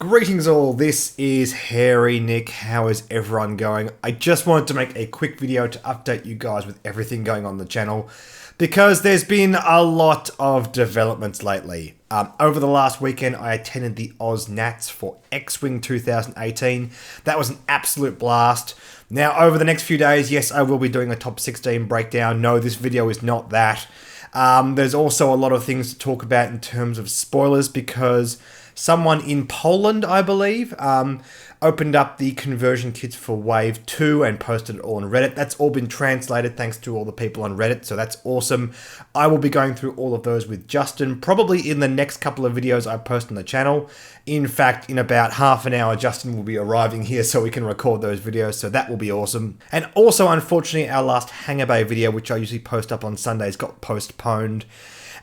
Greetings all, this is Hairy Nick. How is everyone going? I just wanted to make a quick video to update you guys with everything going on the channel because there's been a lot of developments lately. Over the last weekend, I attended the Oz Nats for X-Wing 2018. That was an absolute blast. Now, over the next few days, yes, I will be doing a top 16 breakdown. No, this video is not that. There's also a lot of things to talk about in terms of spoilers because someone in Poland, I believe, opened up the conversion kits for Wave 2 and posted it all on Reddit. That's all been translated thanks to all the people on Reddit, so that's awesome. I will be going through all of those with Justin, probably in the next couple of videos I post on the channel. In fact, in about half an hour, Justin will be arriving here so we can record those videos, so that will be awesome. And also, unfortunately, our last Hangar Bay video, which I usually post up on Sundays, got postponed.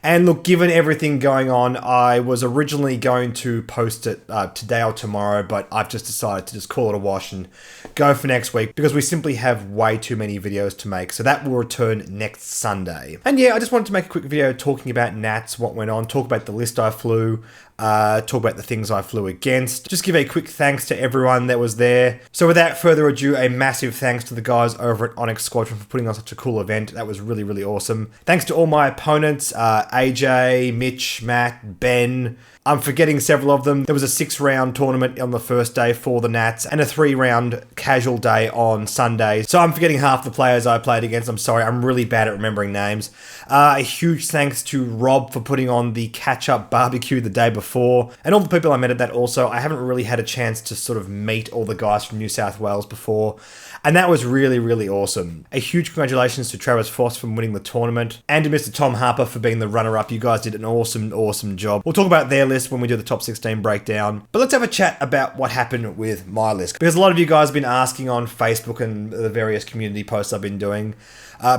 And look, given everything going on, I was originally going to post it today or tomorrow, but I've just decided to just call it a wash and go for next week because we simply have way too many videos to make. So that will return next Sunday. And yeah, I just wanted to make a quick video talking about Nats, what went on, talk about the list I flew, talk about the things I flew against. Just give a quick thanks to everyone that was there. So without further ado, a massive thanks to the guys over at Onyx Squadron for putting on such a cool event. That was really, really awesome. Thanks to all my opponents, AJ, Mitch, Matt, Ben. I'm forgetting several of them. There was a 6-round tournament on the first day for the Nats and a 3-round casual day on Sunday. So I'm forgetting half the players I played against. I'm sorry, I'm really bad at remembering names. A huge thanks to Rob for putting on the catch-up barbecue the day before. And all the people I met at that also. I haven't really had a chance to sort of meet all the guys from New South Wales before. And that was really, really awesome. A huge congratulations to Travis Foss for winning the tournament and to Mr. Tom Harper for being the runner-up. You guys did an awesome, awesome job. We'll talk about their list when we do the top 16 breakdown. But let's have a chat about what happened with my list. Because a lot of you guys have been asking on Facebook and the various community posts I've been doing.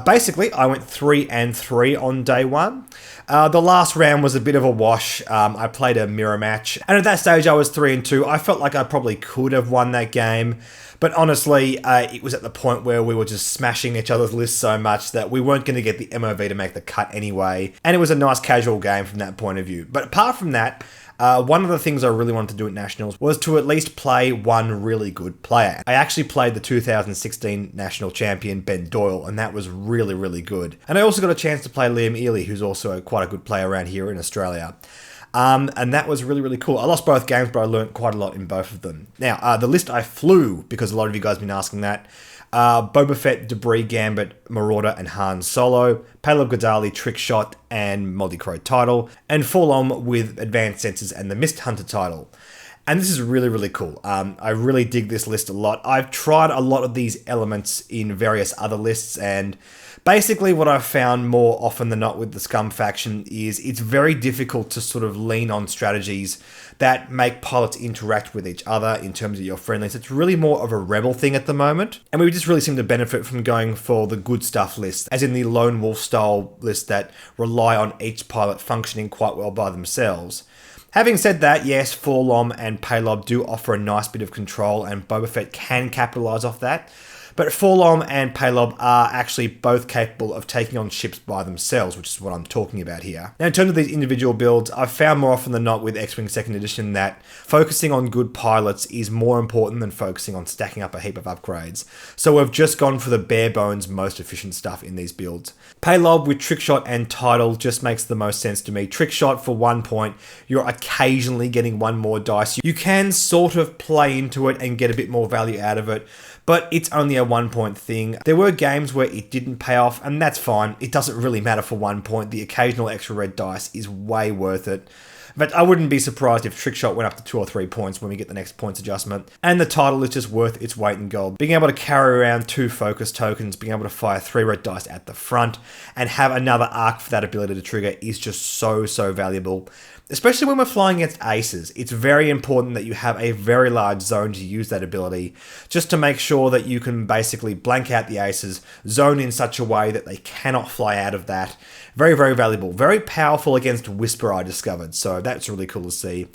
Basically, I went 3-3 on day one. The last round was a bit of a wash. I played a mirror match. And at that stage, I was 3-2. I felt like I probably could have won that game. But honestly, it was at the point where we were just smashing each other's lists so much that we weren't going to get the MOV to make the cut anyway. And it was a nice casual game from that point of view. But apart from that, one of the things I really wanted to do at Nationals was to at least play one really good player. I actually played the 2016 National Champion, Ben Doyle, and that was really, really good. And I also got a chance to play Liam Ely, who's also quite a good player around here in Australia. And that was really, really cool. I lost both games, but I learned quite a lot in both of them. Now, the list I flew, because a lot of you guys have been asking that, Boba Fett, Debris, Gambit, Marauder, and Han Solo, Payload Godali, Trickshot, and Multi-Crow title, and Forlom with Advanced Sensors and the Mist Hunter title. And this is really, really cool. I really dig this list a lot. I've tried a lot of these elements in various other lists, and basically what I've found more often than not with the Scum faction is it's very difficult to sort of lean on strategies that make pilots interact with each other in terms of your friendlies. It's really more of a rebel thing at the moment. And we just really seem to benefit from going for the good stuff list, as in the lone wolf style list that rely on each pilot functioning quite well by themselves. Having said that, yes, Forlom and Paylob do offer a nice bit of control, and Boba Fett can capitalize off that. But Forlom and Paylob are actually both capable of taking on ships by themselves, which is what I'm talking about here. Now, in terms of these individual builds, I've found more often than not with X-Wing 2nd Edition that focusing on good pilots is more important than focusing on stacking up a heap of upgrades. So we've just gone for the bare bones, most efficient stuff in these builds. Paylob with Trickshot and Title just makes the most sense to me. Trickshot for 1 point, you're occasionally getting one more dice. You can sort of play into it and get a bit more value out of it, but it's only a 1 point thing. There were games where it didn't pay off, and that's fine. It doesn't really matter for 1 point. The occasional extra red dice is way worth it. But I wouldn't be surprised if Trickshot went up to 2 or 3 points when we get the next points adjustment. And the title is just worth its weight in gold. Being able to carry around 2 focus tokens, being able to fire 3 red dice at the front, and have another arc for that ability to trigger is just so, so valuable. Especially when we're flying against aces, it's very important that you have a very large zone to use that ability, just to make sure that you can basically blank out the aces, zone in such a way that they cannot fly out of that. Very, very valuable. Very powerful against Whisper, I discovered, so that's really cool to see.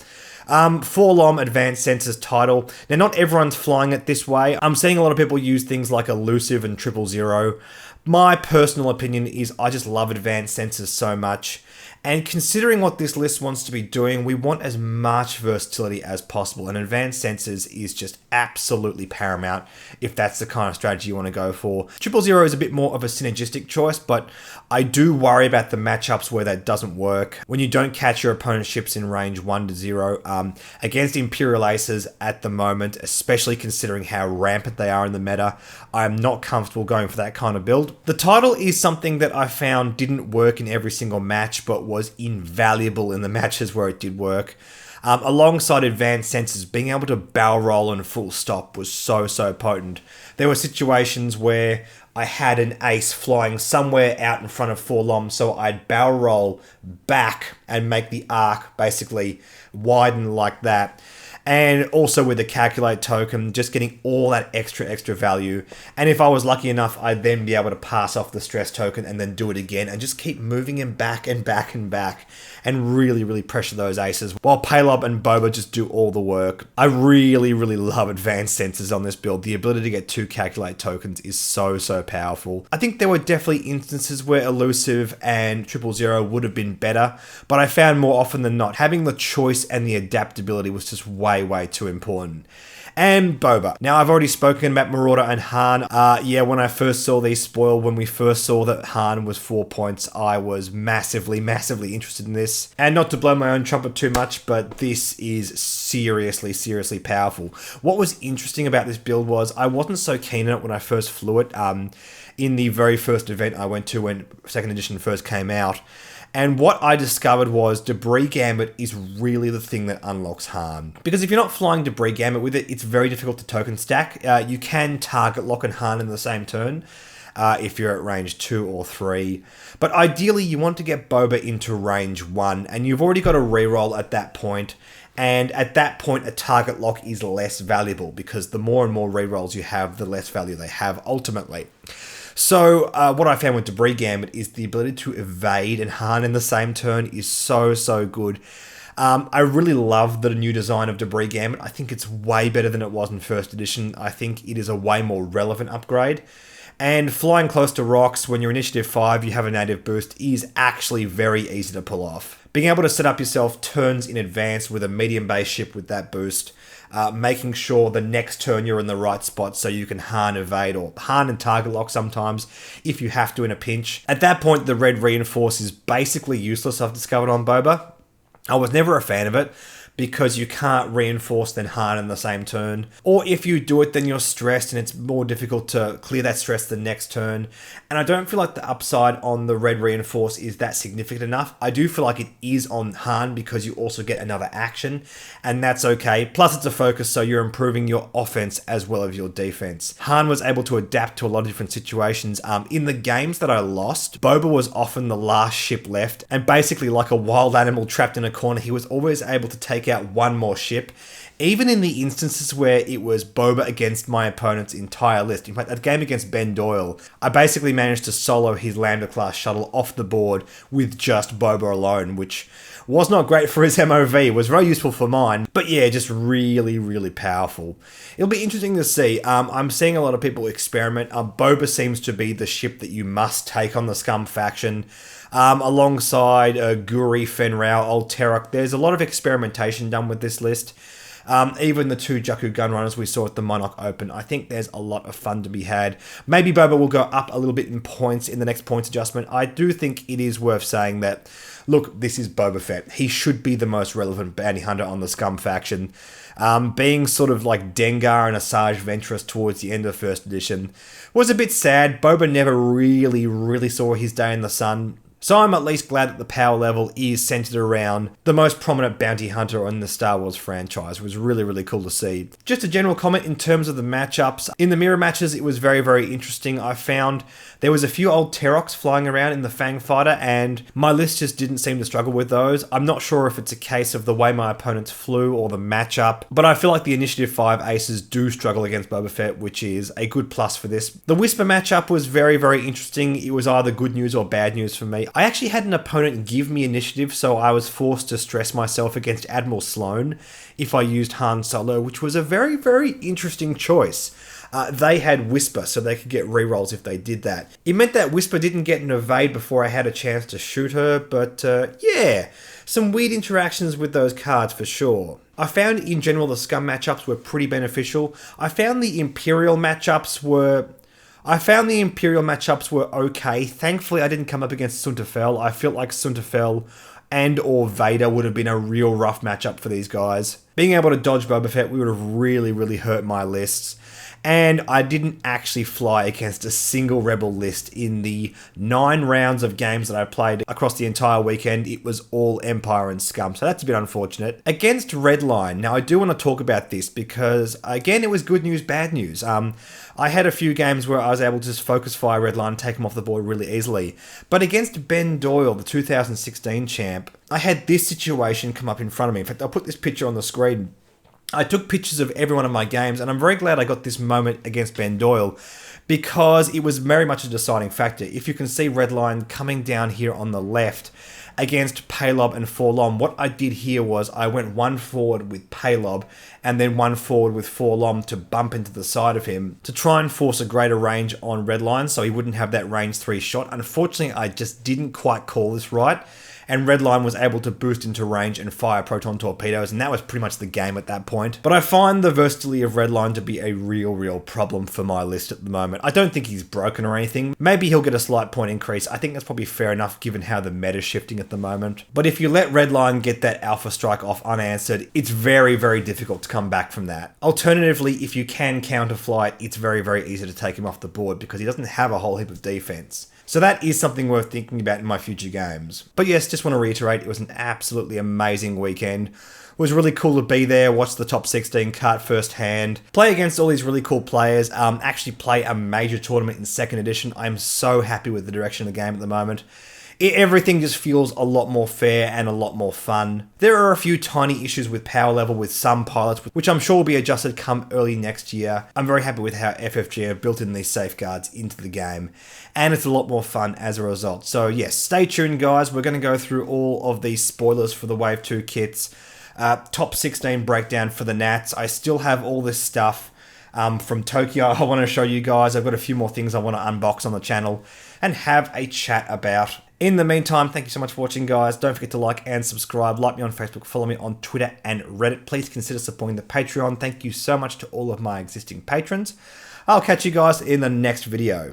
Forlom Advanced Sensors title. Now, not everyone's flying it this way. I'm seeing a lot of people use things like Elusive and 000. My personal opinion is I just love Advanced Sensors so much. And considering what this list wants to be doing, we want as much versatility as possible, and advanced sensors is just absolutely paramount if that's the kind of strategy you want to go for. 000 is a bit more of a synergistic choice, but I do worry about the matchups where that doesn't work. When you don't catch your opponent's ships in range 1 to 0, against Imperial Aces at the moment, especially considering how rampant they are in the meta, I'm not comfortable going for that kind of build. The title is something that I found didn't work in every single match, but was invaluable in the matches where it did work. Alongside advanced sensors, being able to barrel roll and full stop was so potent. There were situations where I had an ace flying somewhere out in front of 4 so I'd barrel roll back and make the arc basically widen like that. And also with the calculate token, just getting all that extra value. And if I was lucky enough, I'd then be able to pass off the stress token and then do it again and just keep moving him back and back and back and really pressure those aces while Palob and Boba just do all the work. I really love advanced sensors on this build. The ability to get 2 calculate tokens is so powerful. I think there were definitely instances where Elusive and 000 would have been better, but I found more often than not, having the choice and the adaptability was just way too important. And Boba. Now, I've already spoken about Marauder and Han. When I first saw these spoiled, when we first saw that Han was 4 points, I was massively interested in this. And not to blow my own trumpet too much, but this is seriously powerful. What was interesting about this build was I wasn't so keen on it when I first flew it. In the very first event I went to when 2nd edition first came out. And what I discovered was Debris Gambit is really the thing that unlocks Han. Because if you're not flying Debris Gambit with it, it's very difficult to token stack. You can target lock and Han in the same turn if you're at range 2 or 3. But ideally, you want to get Boba into range 1, and you've already got a reroll at that point. And at that point, a target lock is less valuable because the more and more rerolls you have, the less value they have ultimately. So what I found with Debris Gambit is the ability to evade and Han in the same turn is so good. I really love the new design of Debris Gambit. I think it's way better than it was in 1st edition. I think it is a way more relevant upgrade. And flying close to rocks when you're initiative 5, you have a native boost, is actually very easy to pull off. Being able to set up yourself turns in advance with a medium base ship with that boost, making sure the next turn you're in the right spot so you can Han evade or Han and target lock sometimes if you have to in a pinch. At that point, the red reinforce is basically useless, I've discovered on Boba. I was never a fan of it because you can't reinforce then Han in the same turn. Or if you do it, then you're stressed and it's more difficult to clear that stress the next turn. And I don't feel like the upside on the red reinforce is that significant enough. I do feel like it is on Han because you also get another action, and that's okay. Plus it's a focus, so you're improving your offense as well as your defense. Han was able to adapt to a lot of different situations. In the games that I lost, Boba was often the last ship left, and basically like a wild animal trapped in a corner, he was always able to take out one more ship, even in the instances where it was Boba against my opponent's entire list. In fact, that game against Ben Doyle, I basically managed to solo his Lambda class shuttle off the board with just Boba alone, which was not great for his MOV, was very useful for mine, but yeah, just really powerful. It'll be interesting to see. I'm seeing a lot of people experiment. Boba seems to be the ship that you must take on the Scum faction. Alongside Guri, Fenrau, Old Terok, there's a lot of experimentation done with this list. Even the 2 Jakku Gunrunners we saw at the Monarch Open, I think there's a lot of fun to be had. Maybe Boba will go up a little bit in points in the next points adjustment. I do think it is worth saying that, look, this is Boba Fett. He should be the most relevant bounty hunter on the Scum faction. Being sort of like Dengar and Asajj Ventress towards the end of 1st edition was a bit sad. Boba never really saw his day in the sun. So I'm at least glad that the power level is centered around the most prominent bounty hunter in the Star Wars franchise. It was really cool to see. Just a general comment in terms of the matchups. In the mirror matches, it was very interesting. I found there was a few old Teroks flying around in the Fang Fighter, and my list just didn't seem to struggle with those. I'm not sure if it's a case of the way my opponents flew or the matchup, but I feel like the Initiative 5 aces do struggle against Boba Fett, which is a good plus for this. The Whisper matchup was very interesting. It was either good news or bad news for me. I actually had an opponent give me initiative, so I was forced to stress myself against Admiral Sloane if I used Han Solo, which was a very, very interesting choice. They had Whisper, so they could get rerolls if they did that. It meant that Whisper didn't get an evade before I had a chance to shoot her, but yeah, some weird interactions with those cards for sure. I found in general the Scum matchups were pretty beneficial. I found the Imperial matchups were okay. Thankfully, I didn't come up against Suntafel. I felt like Suntafel and or Vader would have been a real rough matchup for these guys. Being able to dodge Boba Fett would have really hurt my lists. And I didn't actually fly against a single Rebel list in the 9 rounds of games that I played across the entire weekend. It was all Empire and Scum, so that's a bit unfortunate. Against Redline, now I do want to talk about this because, again, it was good news, bad news. I had a few games where I was able to just focus fire Redline and take him off the board really easily. But against Ben Doyle, the 2016 champ, I had this situation come up in front of me. In fact, I'll put this picture on the screen. I took pictures of every one of my games, and I'm very glad I got this moment against Ben Doyle because it was very much a deciding factor. If you can see Redline coming down here on the left against Paylob and Forlom, what I did here was I went 1 forward with Paylob and then 1 forward with Forlom to bump into the side of him to try and force a greater range on Redline so he wouldn't have that range 3 shot. Unfortunately, I just didn't quite call this right, and Redline was able to boost into range and fire proton torpedoes, and that was pretty much the game at that point. But I find the versatility of Redline to be a real problem for my list at the moment. I don't think he's broken or anything. Maybe he'll get a slight point increase. I think that's probably fair enough given how the meta's shifting at the moment. But if you let Redline get that Alpha Strike off unanswered, it's very difficult to come back from that. Alternatively, if you can counterflight, it's very easy to take him off the board because he doesn't have a whole heap of defense. So that is something worth thinking about in my future games. But yes, just want to reiterate, it was an absolutely amazing weekend. It was really cool to be there, watch the top 16 cart firsthand, play against all these really cool players, actually play a major tournament in 2nd edition. I'm so happy with the direction of the game at the moment. Everything just feels a lot more fair and a lot more fun. There are a few tiny issues with power level with some pilots, which I'm sure will be adjusted come early next year. I'm very happy with how FFG have built in these safeguards into the game, and it's a lot more fun as a result. So yes, stay tuned guys, we're going to go through all of these spoilers for the Wave 2 kits, top 16 breakdown for the Nats. I still have all this stuff from Tokyo I want to show you guys. I've got a few more things I want to unbox on the channel and have a chat about. In the meantime, thank you so much for watching, guys. Don't forget to like and subscribe. Like me on Facebook, follow me on Twitter and Reddit. Please consider supporting the Patreon. Thank you so much to all of my existing patrons. I'll catch you guys in the next video.